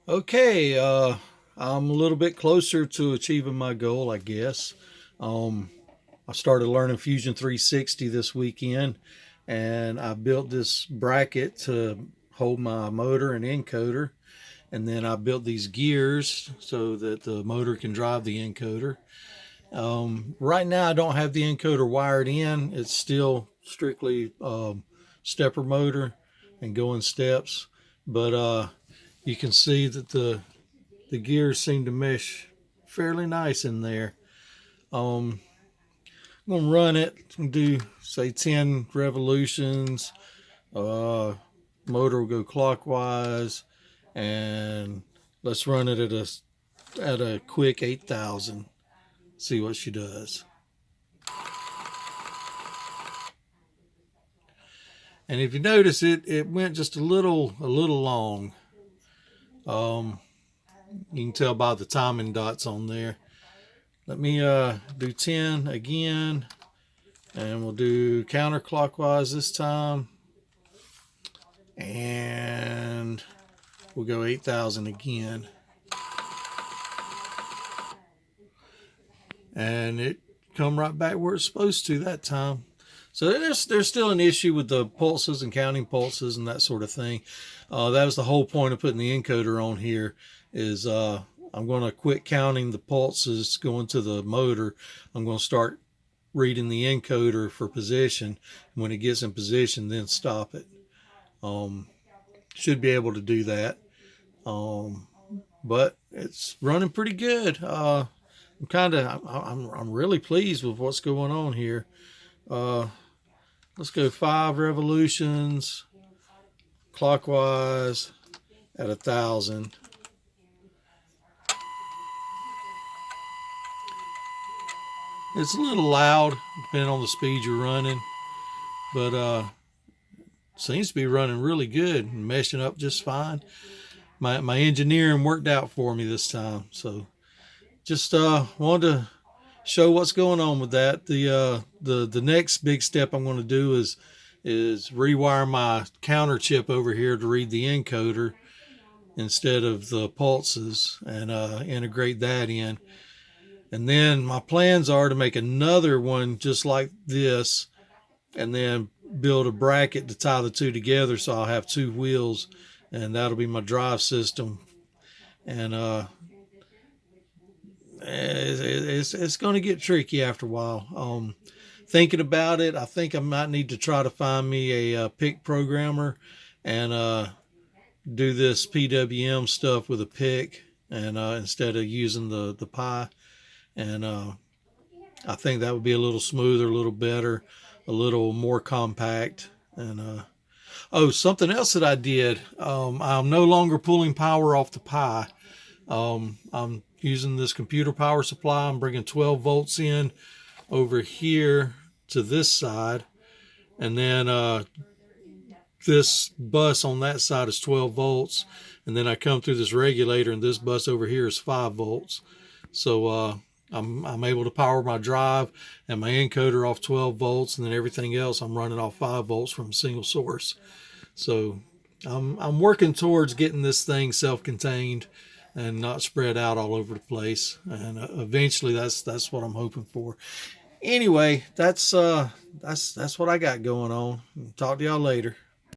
Okay, I'm a little bit closer to achieving my goal, I guess. Um, I started learning Fusion 360 this weekend, and I built this bracket to hold my motor and encoder. And then I built these gears so that the motor can drive the encoder. Right now, I don't have the encoder wired in. It's still strictly stepper motor and going steps. But you can see that the gears seem to mesh fairly nice in there. Um, I'm gonna run it and do say 10 revolutions. Uh, Motor will go clockwise, and let's run it at a quick 8,000. See what she does. And if you notice, it went just a little long. Um, you can tell by the timing dots on there. Let me do 10 again, and we'll do counterclockwise this time, and we'll go 8,000 again. And it come right back where it's supposed to that time. So there's still an issue with the pulses and counting pulses and that sort of thing. That was the whole point of putting the encoder on here. Is I'm going to quit counting the pulses going to the motor. I'm going to start reading the encoder for position. When it gets in position, then stop it. Um, should be able to do that. Um, but it's running pretty good. I'm really pleased with what's going on here. Uh, let's go 5 revolutions clockwise at 1,000. It's a little loud depending on the speed you're running, but seems to be running really good and meshing up just fine. My engineering worked out for me this time, so just wanted to show what's going on with that. The next big step I'm going to do is rewire my counter chip over here to read the encoder instead of the pulses, and integrate that in. And then my plans are to make another one just like this, and then build a bracket to tie the two together, so I'll have two wheels, and that'll be my drive system. And it's going to get tricky after a while. Thinking about it, I think I might need to try to find me a PIC programmer and do this PWM stuff with a PIC, and instead of using the Pi. And I think that would be a little smoother, a little better, a little more compact. And something else that I did. I'm no longer pulling power off the Pi. I'm using this computer power supply. I'm bringing 12 volts in over here to this side, and then this bus on that side is 12 volts, and then I come through this regulator, and this bus over here is 5 volts. So I'm able to power my drive and my encoder off 12 volts, and then everything else I'm running off 5 volts from a single source. So I'm working towards getting this thing self-contained and not spread out all over the place. And eventually, that's what I'm hoping for. Anyway, that's what I got going on. Talk to y'all later.